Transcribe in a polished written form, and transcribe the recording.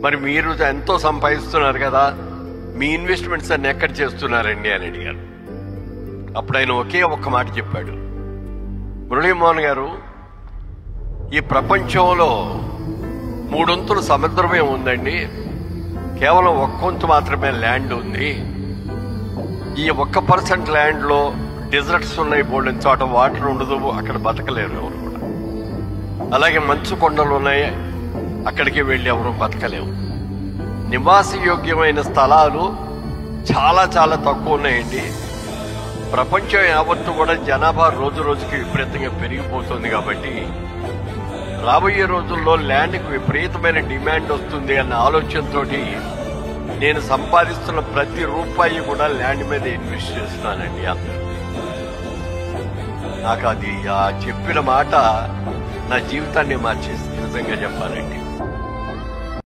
మరి మీరు ఎంతో సంపాదిస్తున్నారు కదా, మీ ఇన్వెస్ట్మెంట్స్ అన్ని ఎక్కడ చేస్తున్నారండి అని అడిగారు. అప్పుడు ఆయన ఒకే ఒక్క మాట చెప్పాడు, మురళీమోహన్ గారు, ఈ ప్రపంచంలో 3 వంతులు సముద్రమే ఉందండి, కేవలం 1 వంతు మాత్రమే ల్యాండ్ ఉంది. ఈ 1% ల్యాండ్లో డెజర్ట్స్ ఉన్నాయి, బోల్డెన్ చోట వాటర్ ఉండదు, అక్కడ బతకలేరు ఎవరు కూడా. అలాగే మంచు కొండలు ఉన్నాయి, అక్కడికి వెళ్ళి ఎవరు బతకలేము. నివాసయోగ్యమైన స్థలాలు చాలా చాలా తక్కువ ఉన్నాయండి. ప్రపంచం యావత్తు కూడా జనాభా రోజు రోజుకి విపరీతంగా పెరిగిపోతుంది కాబట్టి రాబోయే రోజుల్లో ల్యాండ్కి విపరీతమైన డిమాండ్ వస్తుంది అన్న ఆలోచనతో నేను సంపాదిస్తున్న ప్రతి రూపాయి కూడా ల్యాండ్ మీద ఇన్వెస్ట్ చేస్తున్నానండి. నాకు అది ఆ చెప్పిన మాట నా జీవితాన్ని మార్చేసింది, నిజంగా చెప్పాలండి.